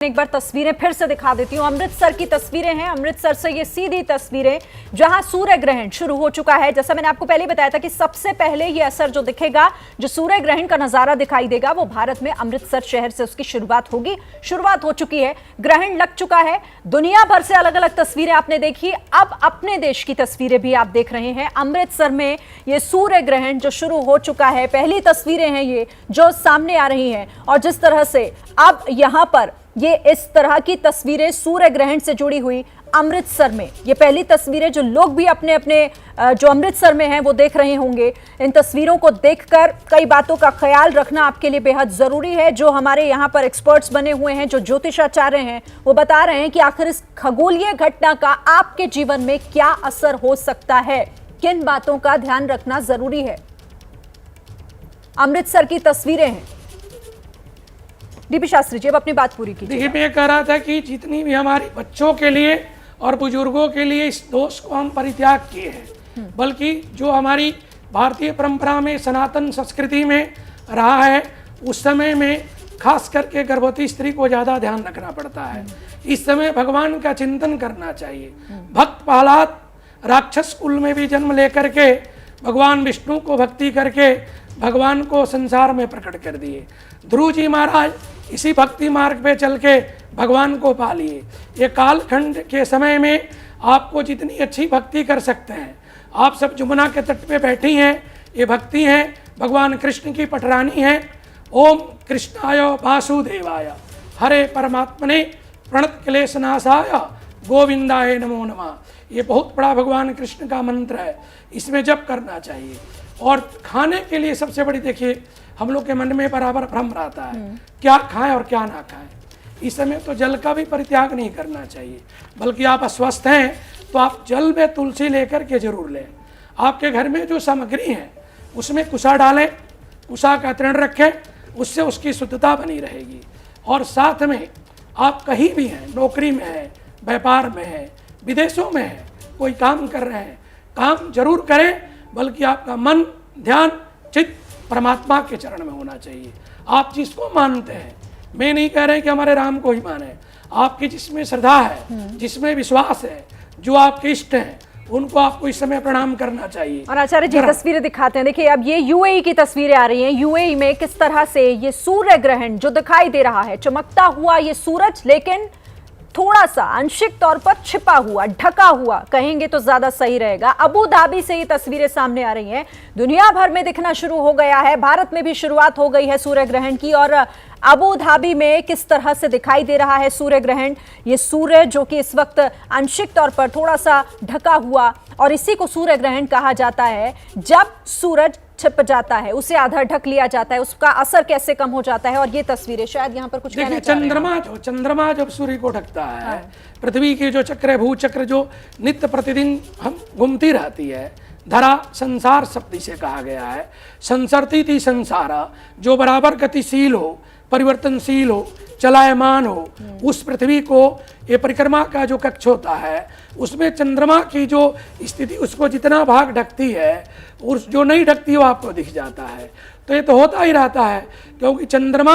एक बार तस्वीरें फिर से दिखा देती हूं। अमृतसर की तस्वीरें हैं। अमृतसर से ये सीधी तस्वीरें जहां सूर्य ग्रहण शुरू हो चुका है। जैसा मैंने आपको पहले बताया था कि सबसे पहले ये असर जो दिखेगा, जो सूर्य ग्रहण का नजारा दिखाई देगा, वो भारत में अमृतसर शहर से उसकी शुरुआत होगी। शुरुआत हो चुकी है, ग्रहण लग चुका है। दुनिया भर से अलग अलग तस्वीरें आपने देखी, अब अपने देश की तस्वीरें भी आप देख रहे हैं। अमृतसर में ये सूर्य ग्रहण जो शुरू हो चुका है, पहली तस्वीरें हैं ये जो सामने आ रही हैं। और जिस तरह से अब यहां पर ये इस तरह की तस्वीरें सूर्य ग्रहण से जुड़ी हुई अमृतसर में, ये पहली तस्वीरें जो लोग भी अपने अपने जो अमृतसर में हैं वो देख रहे होंगे। इन तस्वीरों को देखकर कई बातों का ख्याल रखना आपके लिए बेहद जरूरी है। जो हमारे यहाँ पर एक्सपर्ट्स बने हुए हैं, जो ज्योतिषाचार्य हैं, वो बता रहे हैं कि आखिर इस खगोलीय घटना का आपके जीवन में क्या असर हो सकता है, किन बातों का ध्यान रखना जरूरी है। अमृतसर की तस्वीरें हैं। डीपी शास्त्री जी, अब अपनी बात पूरी कीजिए। देखिए, मैं कह रहा था कि जितनी भी हमारी बच्चों के लिए और बुजुर्गों के लिए इस दोष को हम परित्याग किए हैं, बल्कि जो हमारी भारतीय परंपरा में, सनातन संस्कृति में रहा है, उस समय में खास करके गर्भवती स्त्री को ज़्यादा ध्यान रखना पड़ता है। इस समय भगवान का चिंतन करना चाहिए। भक्त प्रहलाद राक्षस कुल में भी जन्म लेकर के भगवान विष्णु को भक्ति करके भगवान को संसार में प्रकट कर दिए। ध्रुव जी महाराज इसी भक्ति मार्ग पे चल के भगवान को पा लिए। ये कालखंड के समय में आपको जितनी अच्छी भक्ति कर सकते हैं, आप सब जमुना के तट पे बैठी हैं, ये भक्ति हैं, भगवान कृष्ण की पटरानी है। ओम कृष्णाय वासुदेवाय हरे परमात्मने प्रणत क्लेशनाशाय गोविंदाय नमो नमः। ये बहुत बड़ा भगवान कृष्ण का मंत्र है, इसमें जप करना चाहिए। और खाने के लिए सबसे बड़ी, देखिए हम लोग के मन में बराबर भ्रम रहता है क्या खाएं और क्या ना खाएं। इस समय तो जल का भी परित्याग नहीं करना चाहिए, बल्कि आप अस्वस्थ हैं तो आप जल में तुलसी लेकर के जरूर लें। आपके घर में जो सामग्री है उसमें कुसा डालें, कुसा का तृण रखें, उससे उसकी शुद्धता बनी रहेगी। और साथ में आप कहीं भी हैं, नौकरी में हैं, व्यापार में हैं, विदेशों में हैं, कोई काम कर रहे हैं, काम जरूर करें, बल्कि आपका मन, ध्यान, चित्त परमात्मा के चरण में होना चाहिए। आप जिसको मानते हैं, मैं नहीं कह रहे कि हमारे राम को ही माने, आपकी जिसमें श्रद्धा है, जिसमें विश्वास है, जो आपके इष्ट हैं, उनको आपको इस समय प्रणाम करना चाहिए। और आचार्य जी तस्वीरें दिखाते हैं। देखिए, अब ये यूएई की तस्वीरें आ रही हैं। यूएई में किस तरह से ये सूर्य ग्रहण जो दिखाई दे रहा है, चमकता हुआ ये सूरज, लेकिन थोड़ा सा आंशिक तौर पर छिपा हुआ, ढका हुआ कहेंगे तो ज्यादा सही रहेगा। अबू धाबी से ये तस्वीरें सामने आ रही हैं। दुनिया भर में दिखना शुरू हो गया है, भारत में भी शुरुआत हो गई है सूर्य ग्रहण की। और अबू धाबी में किस तरह से दिखाई दे रहा है सूर्य ग्रहण, ये सूर्य जो कि इस वक्त आंशिक तौर पर थोड़ा सा ढका हुआ, और इसी को सूर्य ग्रहण कहा जाता है। जब सूरज छिप जाता है, उसे आधा ढक लिया जाता है, उसका असर कैसे कम हो जाता है। और ये तस्वीरें शायद यहाँ पर कुछ कहना चाह रहे हैं। चंद्रमा जब सूर्य को ढकता है, पृथ्वी के जो चक्र है, भूचक्र जो नित्य प्रतिदिन हम घूमती रहती है, धरा संसार शब्द से कहा गया है। संसरती थी संसारा, जो बराबर गतिशील हो, परिवर्तनशील हो, चलायमान हो, उस पृथ्वी को ये परिक्रमा का जो कक्ष होता है, उसमें चंद्रमा की जो स्थिति, उसको जितना भाग ढकती है, उस जो नहीं ढकती वो आपको दिख जाता है। तो ये तो होता ही रहता है, क्योंकि चंद्रमा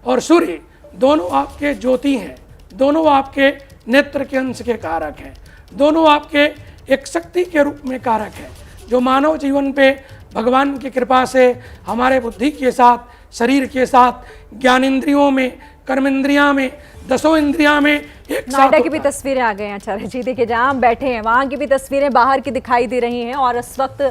और सूर्य दोनों आपके ज्योति हैं, दोनों आपके नेत्र के अंश के कारक हैं, दोनों आपके एक शक्ति के रूप में कारक हैं, जो मानव जीवन पे भगवान की कृपा से हमारे बुद्धि के साथ, शरीर के साथ, ज्ञानेंद्रियों में, कर्मेंद्रियां में, दसों इंद्रियां में एक साथ। नोएडा की भी तस्वीरें आ गई हैं आचार्य जी। देखिए, जहां हम बैठे हैं वहां की भी तस्वीरें बाहर की दिखाई दे रही हैं। और इस वक्त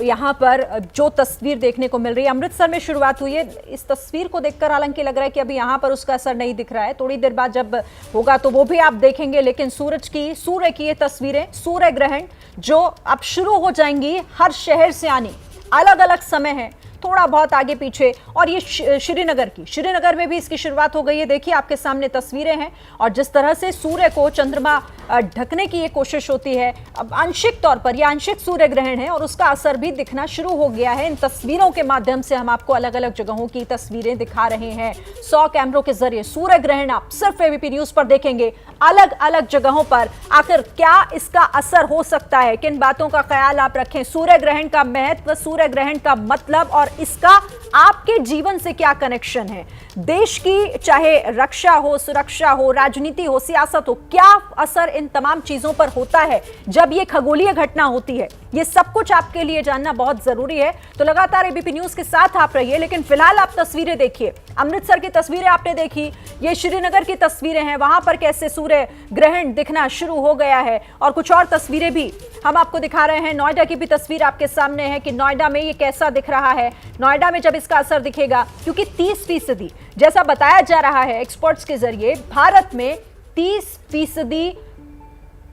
यहाँ पर जो तस्वीर देखने को मिल रही है, अमृतसर में शुरुआत हुई है। इस तस्वीर को देखकर हालांकि लग रहा है कि अभी यहाँ पर उसका असर नहीं दिख रहा है, थोड़ी देर बाद जब होगा तो वो भी आप देखेंगे। लेकिन सूर्य की ये तस्वीरें, सूर्य ग्रहण जो अब शुरू हो जाएंगी, हर शहर से आनी, अलग अलग समय है, थोड़ा बहुत आगे पीछे। और ये श्रीनगर में भी इसकी शुरुआत हो गई है। देखिए, आपके सामने तस्वीरें हैं। और जिस तरह से सूर्य को चंद्रमा ढकने की ये कोशिश होती है, अब आंशिक तौर पर यह आंशिक सूर्य ग्रहण है और उसका असर भी दिखना शुरू हो गया है। इन तस्वीरों के माध्यम से हम आपको अलग अलग जगहों की तस्वीरें दिखा रहे हैं। 100 कैमरों के जरिए सूर्य ग्रहण आप सिर्फ एबीपी न्यूज पर देखेंगे, अलग अलग जगहों पर। आखिर क्या इसका असर हो सकता है, किन बातों का ख्याल आप रखें, सूर्य ग्रहण का महत्व, सूर्य ग्रहण का मतलब और इसका आपके जीवन से क्या कनेक्शन है, देश की चाहे रक्षा हो, सुरक्षा हो, राजनीति हो, सियासत हो, क्या असर इन तमाम चीजों पर होता है जब ये खगोलीय घटना होती है, ये सब कुछ आपके लिए जानना बहुत जरूरी है। तो लगातार एबीपी न्यूज के साथ आप रहिए। लेकिन फिलहाल आप तस्वीरें देखिए, अमृतसर की तस्वीरें आपने देखी, ये श्रीनगर की तस्वीरें हैं, वहां पर कैसे सूर्य ग्रहण दिखना शुरू हो गया है, और कुछ और तस्वीरें भी हम आपको दिखा रहे हैं। नोएडा की भी तस्वीर आपके सामने है कि नोएडा में ये कैसा दिख रहा है, नोएडा में जब इसका असर दिखेगा, क्योंकि 30% जैसा बताया जा रहा है एक्सपर्ट्स के जरिए, भारत में 30%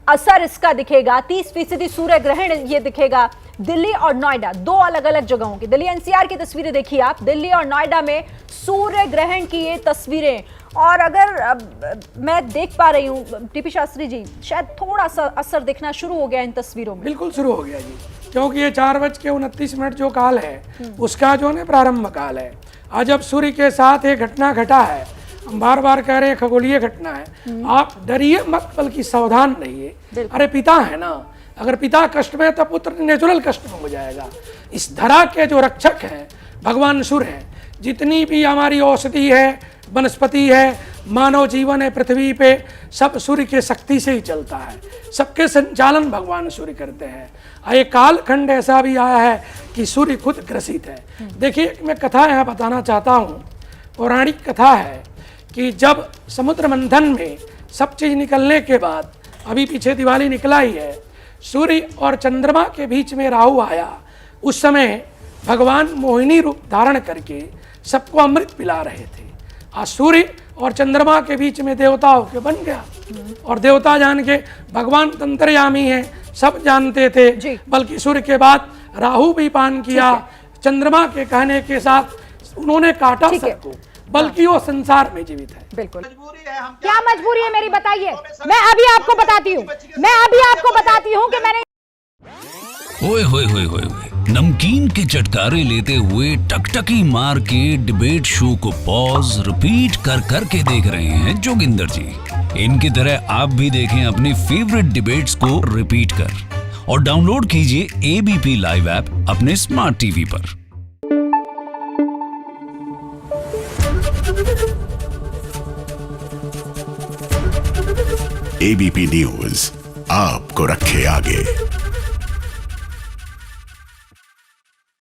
असर इसका दिखेगा, 30% सूर्य ग्रहण ये दिखेगा दिल्ली और नोएडा, दो अलग अलग जगहों की। दिल्ली एनसीआर की तस्वीरें देखिए आप, दिल्ली और नोएडा में सूर्य ग्रहण की ये तस्वीरें। और अगर मैं देख पा रही हूँ टीपी शास्त्री जी, शायद थोड़ा सा असर दिखना शुरू हो गया इन तस्वीरों में। बिल्कुल शुरू हो गया जी, क्योंकि ये 4:29 जो काल है उसका जो है प्रारंभ काल है। आज अब सूर्य के साथ एक घटना घटा है, हम बार बार कह रहे हैं खगोलीय घटना है, आप डरिए मत बल्कि सावधान रहिए। अरे पिता है ना, अगर पिता कष्ट में तो पुत्र नेचुरल कष्ट में हो जाएगा। इस धरा के जो रक्षक हैं भगवान सूर्य हैं, जितनी भी हमारी औषधि है, वनस्पति है, मानव जीवन है पृथ्वी पे, सब सूर्य के शक्ति से ही चलता है, सबके संचालन भगवान सूर्य करते हैं। एक कालखंड ऐसा भी आया है कि सूर्य खुद ग्रसित है। देखिए मैं कथा यहाँ बताना चाहता हूँ, पौराणिक कथा है कि जब समुद्र मंथन में सब चीज निकलने के बाद, अभी पीछे दिवाली निकला ही है, सूर्य और चंद्रमा के बीच में राहु आया, उस समय भगवान मोहिनी रूप धारण करके सबको अमृत पिला रहे थे। आज सूर्य और चंद्रमा के बीच में देवता होके बन गया, और देवता जान के भगवान तंत्रयामी हैं, सब जानते थे, बल्कि सूर्य के बाद राहु भी पान किया, चंद्रमा के कहने के साथ उन्होंने काटा सबको, बल्कि वो संसार में जीवित है। बिल्कुल। क्या मजबूरी है मेरी, बताइए। मैं अभी आपको बताती हूँ कि मैंने ओए होए होए होए, नमकीन के चटकारे लेते हुए टकटकी मार के डिबेट शो को पॉज रिपीट कर कर के देख रहे हैं जोगिंदर जी। इनकी तरह आप भी देखें अपनी फेवरेट डिबेट्स को रिपीट कर, और डाउनलोड कीजिए एबीपी लाइव ऐप अपने स्मार्ट टीवी पर। एबीपी न्यूज आपको रखे आगे।